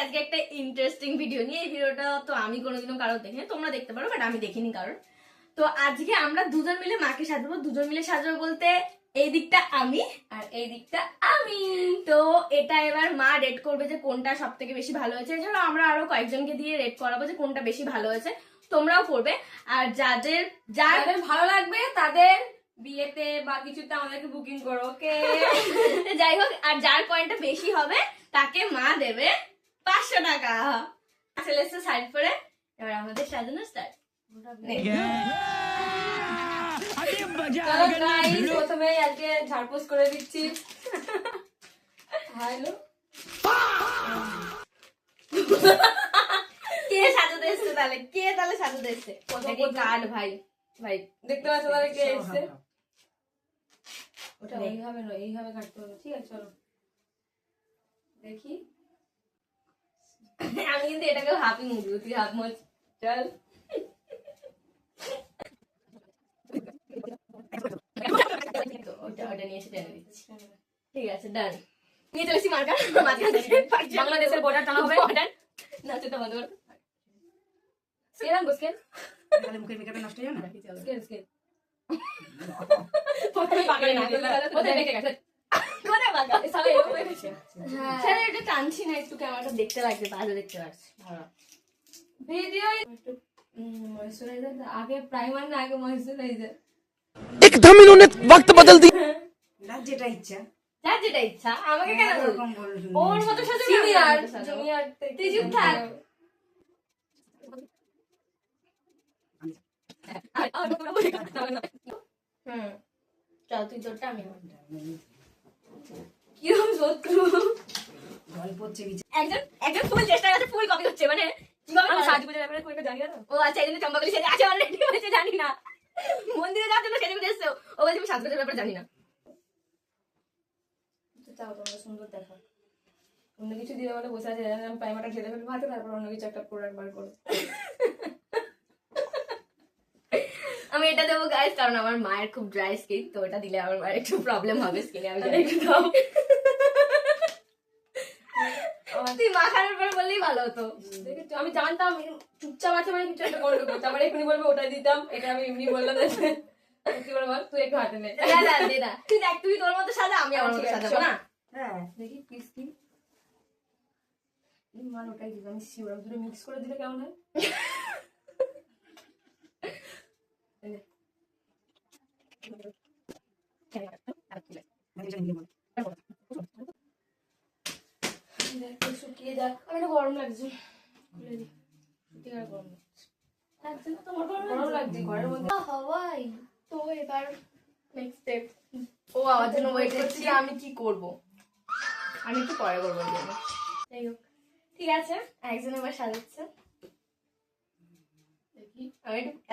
আজকে একটা interesting video নিয়ে। এই ভিডিওটা তো আমি কোনোদিনও কারো দেখিনি, তোমরা দেখতে পারো বাট আমি দেখিনি কারণ। তো আজকে আমরা দুজন মিলে মাকে সাজাবো। দুজন মিলে সাজাবো বলতে এই দিকটা আমি আর এই দিকটা আমি। তো এটা এবার মা রেট করবে যে কোনটা সব থেকে বেশি ভালো হয়েছে। এছাড়া আমরা আরো কয়েকজনকে দিয়ে রেট করাবো যে কোনটা বেশি ভালো হয়েছে, তোমরাও করবে। আর যাদের ভালো লাগবে তাদের বিয়েতে বা কিছুতে আমাদেরকে বুকিং করো, ওকে? যাই হোক, আর যার পয়েন্টটা বেশি হবে তাকে মা দেবে 500 টাকা। চলে এসছে সাইড করে, এবার আমাদের সাজানো স্টার্ট। প্রথমে আজকে ঝাড়পোছ করে দিচ্ছি। হ্যালো, কে সাজাতে এসছে তাহলে? কে তাহলে সাজাতে এসছে? কার্ড ভাই ভাই দেখতে পাচ্ছ তাহলে কে এসছে? ওটা এইভাবে নয়, এইভাবে কাটতে হবে। ঠিক আছে, চলো দেখি। আমি কিন্তু এটাকে হাফি মুড়ি, তুই হাফ মোচ। চল ওটা নিয়ে এসে টেনে দিচ্ছি। ঠিক আছে, ডান। নিয়ে চলেছি মার্কার। বাংলাদেশের বর্ডার টানা হবে। না সেটা বন্ধ কর। স্কেল আনবো, স্কেল। মুখের মেকআপে নষ্ট হয়ে যায় না? স্কেল স্কেল এটা টানছি না, একটু ক্যামেরাটা দেখতে লাগছে, বাজে দেখতে পাচ্ছি। ভালো ভিডিও একটু ময়েশ্চারাইজার আগে, প্রাইমার না আগে ময়েশ্চারাইজার। एकदम इन्होंने वक्त बदल दिया। যার যেটা ইচ্ছা যার যেটা ইচ্ছা, আমাকে কেন বলবি? এরকম বলুন। ওর মতো সাথে সিনিয়র জুনিয়র তুই চুপ থাক। চল তুই তোরটা, আমি আমারটা। কিরকম শত্রু। জল পড়ছে বিচে। একজন ফুল চেষ্টা করছে, ফুল কপি হচ্ছে, মানে কিভাবে আমি করা? সাজগুজের ব্যাপারে খুব একটা জানি না তো। ও আচ্ছা, এই জন্য চম্পাকলি সেজে আছে অলরেডি, হয়েছে জানি না। মন্দিরে যাওয়ার জন্য সেজে গুজে এসছে। ও বলছে আমি সাজগোজের ব্যাপারে জানি না। চাও তোমরা সুন্দর দেখো, অন্য কিছু দিয়ে বলে বসে আছে, আমি প্রাইমারটা ঢেলে ফেলবো হাতে, তারপর অন্য কিছু একটা প্রোডাক্ট বার করো। আমি এটা দেবো গাইস কারণ আমার মায়ের খুব ড্রাই স্কিন, তো এটা দিলে আমার মায়ের একটু প্রবলেম হবে স্কিনে। আমি জানি। তুই মাখানোর পরে বললেই ভালো হতো। দেখেছো, আমি জানতাম চুপচাপ আছে মানে কিছু একটা করবে, তারপরে এমনি বলবে ওটাই দিতাম, এটা আমি এমনি বললাম। কি বলবো, তুই একটু হাতে নে। দে না, তুই দেখ, তুই তোর মতো সাজা, আমি আমার মতো সাজাবো না। হ্যাঁ দেখি পিস কি মান, ওটাই দিলাম। আমি শিওর দুটো মিক্স করে দিলে কেমন হয়? শুকিয়ে যাক। আমার একটু গরম লাগছে, খুলে দিই। সত্যিকার গরম লাগছে। লাগছে না তোমার গরম লাগছে ঘরের মধ্যে। হাওয়াই। তো এবার নেক্সট স্টেপ। ও আমার জন্য ওয়েট করছি যে আমি কি করব। আমি একটু পরে করবো। যাই হোক, ঠিক আছে, একজন এবার সাজাচ্ছে। দেখি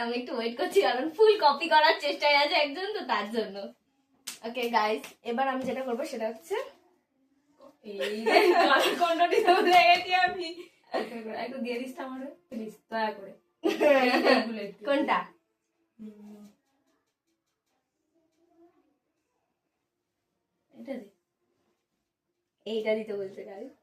আমি একটু ওয়েট করছি কারণ ফুল কপি করার চেষ্টায় আছে একজন, তো তার জন্য। ওকে গাইস, এবার আমি যেটা করবো সেটা হচ্ছে এই কোনটা দিতে ভুলে গেছি আমি। একটু দিয়ে দিস তো আমারে প্লিজ, দয়া করে। এইগুলো একটু। কোনটা? এটা দে। এইটা দিতে বলছে গাইস।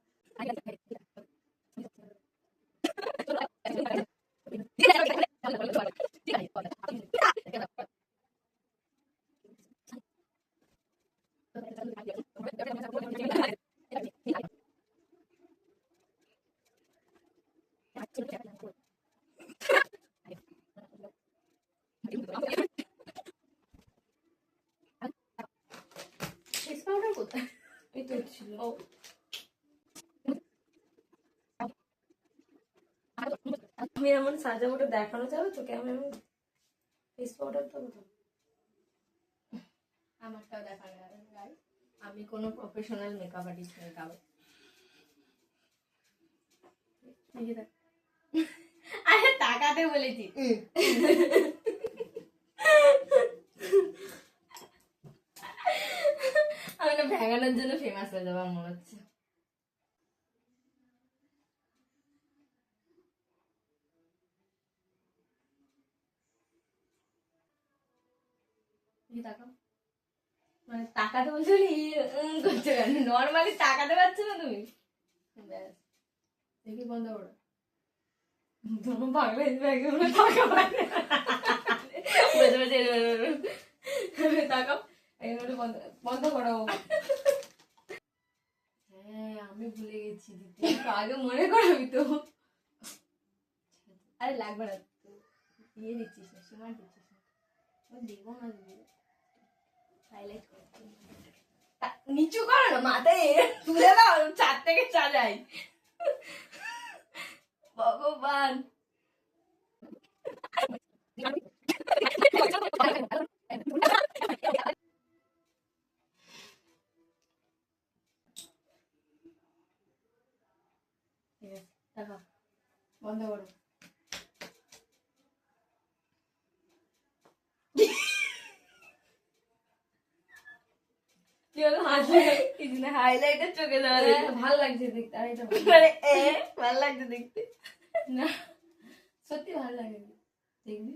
ফেস পাউডার কোথায়? এই তো ছিল। ও আমি এমন সাজাবোটা দেখানো যাবে তোকে? আমি এমন ফেস পাউডার তো আমারটাও দেখা যাবে গাইস। আমি কোনো প্রফেশনাল মেকআপ আর্টিস্ট নই কারো। আরে তাকাতে বলেছি। আমি না ভেঙানোর জন্য ফেমাস হয়ে যাবো মনে হচ্ছে। মানে তাকাতে বলছো করছো কেন? নর্মালি তাকাতে পারছো না তুমি? ব্যাস, দেখি বন্ধ করো दोनों पागल इस बैग में ताका বুঝে বুঝে তাকাও এইগুলো বন্ধ বন্ধ করো হ্যাঁ আমি ভুলে গেছি দিতে একটু আগে মনে করাবি তো আরে লাগবে না দিয়ে দিচ্ছিস না সীমা দিচ্ছিস না ও দেবো না হাইলাইট করে নিচু করো না মাথায় তুলে দাও 4 থেকে চালাই ভগবান দেখো বন্ধ করো কি হলো হাসি হাইলাইটার চোখে দেওয়া ভালো লাগছে দেখতে আর এটা মানে ভালো লাগছে দেখতে না সত্যি ভালো লাগে দেখবি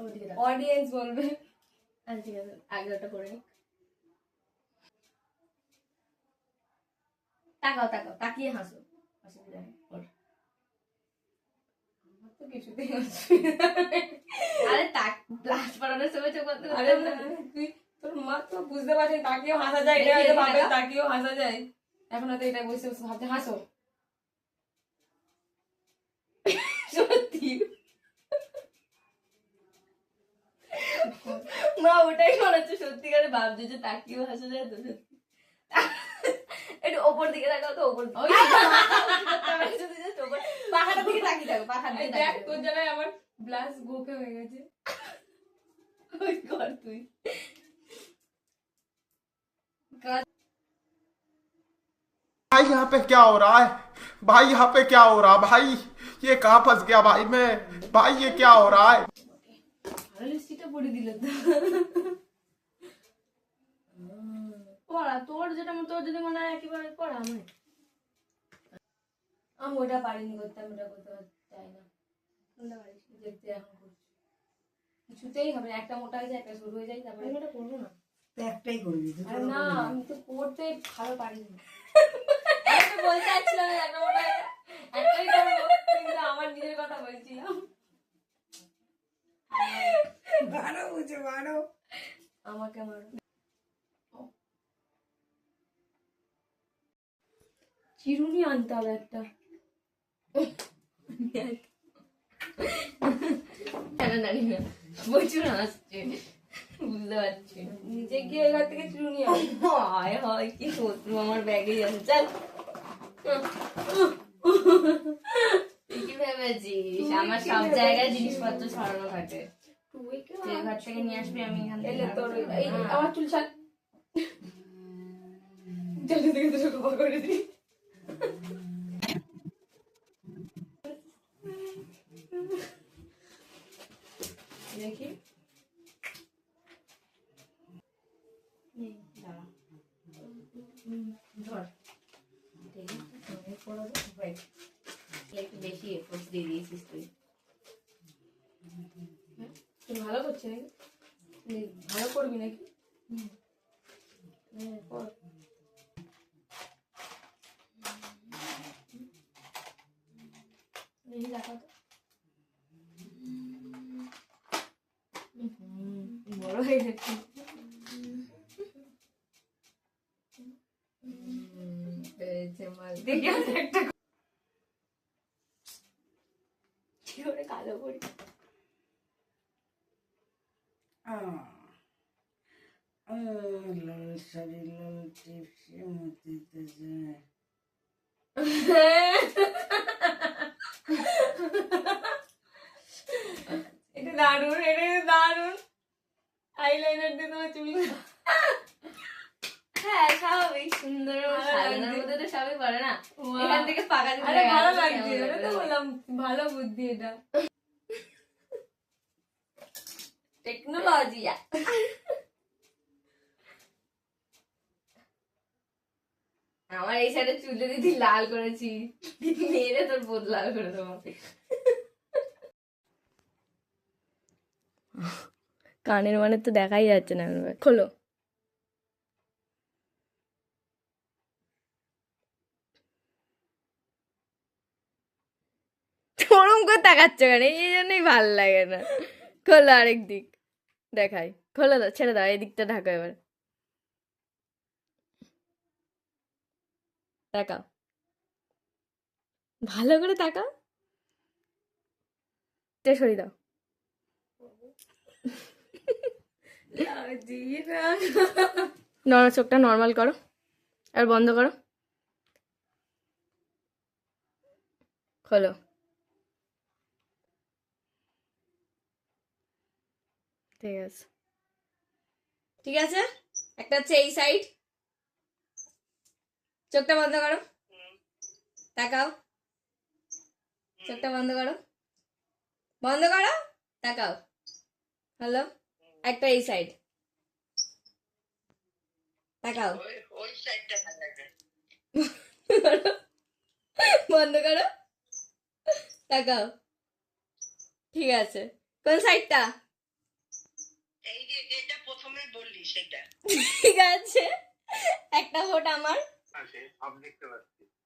ওদিকে অডিয়েন্স বলবে আচ্ছা ঠিক আছে আগে ওটা করে নিক তাকাও তাকাও তাকিয়ে হাসো অসুবিধা নেই ওর। আমার তো কিছুতেই অসুবিধা নেই। আরে তাক ক্লাস পড়ানোর সময় চোখ বন্ধ আরে করতে না, তুই তোর মা তো বুঝতে পারছিস তাকিয়েও হাসা যায় এটা হয়তো ভাবে তাকিয়েও হাসা যায় এখন হয়তো এটা বসে বসে ভাবছে হাসো সত্যি মা ওটাই মনে হচ্ছে সত্যিকারে ভাবছে যে তাকিয়েও হাসা যায় তো সত্যি একটু ওপর দিকে তাকাও তো ওপর ওই পাখাটার দিকে তাকিয়ে থাকো পাখার দিকে দেখ তাকিয়ে তোর জায়গায় আমার ব্লাস গোপে হয়ে গেছে ওই কর তুই भाई यहाँ पे क्या हो रहा है भाई यहाँ पे क्या हो रहा है भाई ये कहाँ फंस गया भाई मैं भाई ये क्या हो रहा है ভালো লিপস্টিকটা পরে দিলে তো পড়া তোর যেটা তোর যদি মনে হয় একেবারে পড়া আমার আমি ওটা পারিনি করতে আমি ওটা করতে চাই না দেখতে এখন করছি কিছুতেই হবে না একটা মোটা হয়ে যায় একটা শুরু হয়ে যায় তারপরে আমি ওটা করবো না তো একটাই করবি দুটো আরে না করবি না। আমি তো পড়তে ভালো পারিনি আমি তো বলতে চাচ্ছিলাম একটা মোটা হয়ে যায়, একটাই করবো কিন্তু আমার নিজের কথা বলছিলাম বারো বুঝে বারো আমাকে মারো চিরুনি আনতে হবে একটা কেন জানি না প্রচুর হাসছে বুঝতে পারছি নিজে গিয়ে এখান থেকে চিরুনি আন হয় হয় কি শত্রু আমার ব্যাগেই আছে চল তুই কি ভেবেছিস আমার সব জায়গায় জিনিসপত্র ছড়ানো থাকে তুই কেউ তুই ঘর থেকে নিয়ে আসবি আমি এখান থেকে এলে তোর আনবো। এই আমার চুল ছাড় জলদি থেকে তো খবর করে দিই দেখি এই, দাঁড়া। ধর দেখি, অনেক বড় তো, wait. একটু বেশি এফোর্ট দিয়ে দিয়েছিস তুই তুই ভালো করছিস নাকি ভালো করবি নাকি হ্যাঁ কর দেখি দেখা তো বড় হয়ে গেছে দেখি আমি একটা কি করে কালো করি লাল শাড়ি লাল টিপসি মতিতে যায় এটা দারুণ এটা দারুণ আইলাইনার দিয়ে তোমার চুল হ্যাঁ স্বাভাবিক সুন্দর ভালো সাজানোর লাগছে। মধ্যে তো সবই করে না Wow. এখান থেকে পাকা দিতে আরে লাগে, ভালো আজকে লাগছে কেমন ওটা তো লাগবে? বললাম ভালো বুদ্ধি এটা টেকনোলজি আমার এই সাইডে চুলে দিদি লাল করেছি মেরে তোর বোধ লাল করে দেবো কানের মানে তো দেখাই যাচ্ছে না খোলো করে তাকাচ্ছ কেন? এই জন্যই ভাল লাগে না। খোলো আরেক দিক দেখাই, খোলো দাও, ছেড়ে দাও, এই দিকটা ঢাকো এবার। তাকাও, ভালো করে তাকাও, সরিয়ে দাও। চোখটা নর্মাল করো আর বন্ধ করো, খোলো। ঠিক আছে, ঠিক আছে। একটা হচ্ছে এই সাইড, চোখটা বন্ধ করো, তাকাও, চোখটা বন্ধ করো, বন্ধ করো, তাকাও। হ্যালো, একটা এই সাইড, তাকাও, বন্ধ করো, তাকাও। ঠিক আছে, কোন সাইডটা? ঠিক আছে, একটা ভোট আমার।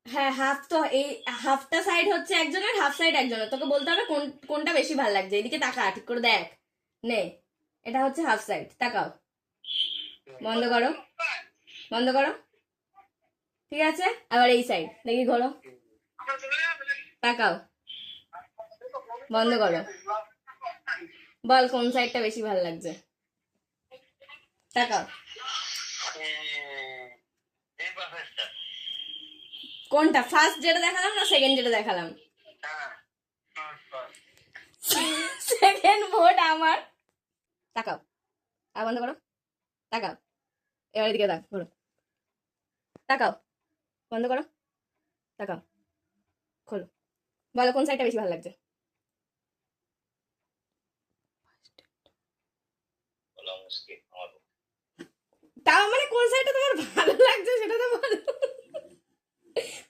হ্যাঁ, হাফ তো, এই হাফটা সাইড হচ্ছে একজনের, হাফ সাইড একজনের। তোকে বলতে হবে কোনটা বেশি ভালো লাগছে। এদিকে তাকা, ঠিক করে দেখ। নে, এটা হচ্ছে হাফ সাইড, তাকাও, বন্ধ করো, বন্ধ করো। ঠিক আছে, আবার এই সাইড দেখি, ঘোরো, তাকাও, বন্ধ করো। বল কোন সাইডটা বেশি ভালো লাগছে, তাকাও। কোনটা, ফার্স্ট যেটা দেখালাম না সেকেন্ড যেটা দেখালাম? সেকেন্ড ভোট আমার। তাকাও, আর বন্ধ করো, তাকাও, এবার এদিকে তাক, ঘোরো, তাকাও, বন্ধ করো, তাকাও, খোলো। বলো কোন সাইডটা বেশি ভালো লাগছে? তাও মানে কোন সাইডটা তোমার ভালো লাগছে সেটা তো বলো।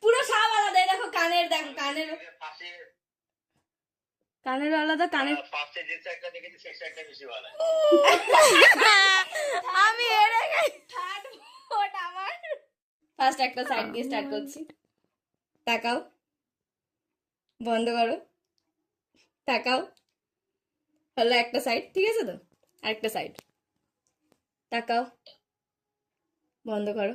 পুরো সব আলাদা। এই দেখো কানের, দেখো কানের, কানের আলাদা, কানের। আমি হেরে গেছি, থার্ড ভোট আমার। ফার্স্ট একটা সাইড দিয়ে স্টার্ট করছি, তাকাও, বন্ধ করো, তাকাও। হলো একটা সাইড, ঠিক আছে তো? আরেকটা সাইড, তাকাও, বন্ধ করো।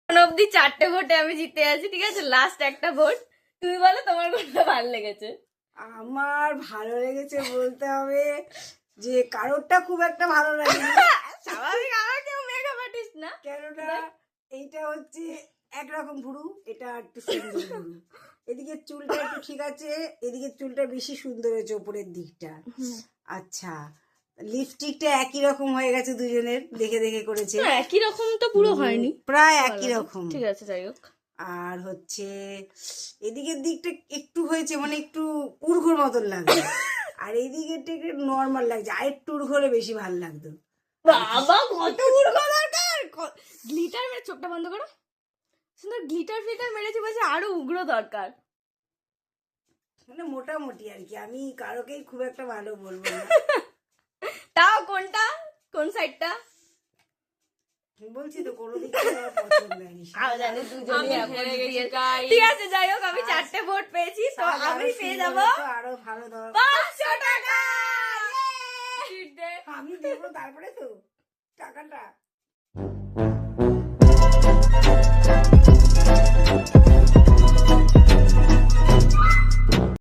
এখন অব্দি 4টে ভোটে আমি জিতে আছি, ঠিক আছে? লাস্ট একটা ভোট, তুমি বলো তোমার কোনটা ভালো লেগেছে? আমার ভালো লেগেছে বলতে হবে যে কারোরটা খুব একটা ভালো লাগেনি। স্বাভাবিক, আমার কেউ মেকআপ আর্টিস্ট না। কেননা এইটা হচ্ছে একরকম ভুরু, এটা একটু সুন্দর ভুরু। এদিকে চুলটা একটু ঠিক আছে, এদিকে চুলটা বেশি সুন্দর হয়েছে উপরের দিকটা। আচ্ছা, লিপস্টিকটা একই রকম হয়ে গেছে দুজনের, দেখে দেখে করেছে। না, একই রকম তো পুরো হয়নি, প্রায় একই রকম। ঠিক আছে, যাই হোক। আর হচ্ছে এদিকের দিকটা একটু হয়েছে, মানে একটু উর্ঘুর মতন লাগছে, আর এইদিকেরটা একটু নর্মাল লাগছে। আর একটু উর্ঘ হলে বেশি ভালো লাগতো। বাবা, কত উড়গো দরকার! গ্লিটার মেরে, চোখটা বন্ধ করো, সুন্দর গ্লিটার ফ্লিটার মেরেছি, বলছে আরো উগ্র দরকার। মানে মোটামুটি আর কি, আমি কারোকেই খুব একটা ভালো বলবো না। তাও কোনটা, কোন সাইডটা? বলছি তো কোনো দিক থেকে আমার পছন্দ হয়নি। জানি দুজনেই আমি আপন হেরে গেছি, দিয়ে। guys। ঠিক আছে, যাই হোক, আমি 4টে ভোট পেয়েছি, তো আমি পেয়ে যাবো আরো ভালো ধর, 500 টাকা। আমি দেবো তারপরে তো টাকাটা।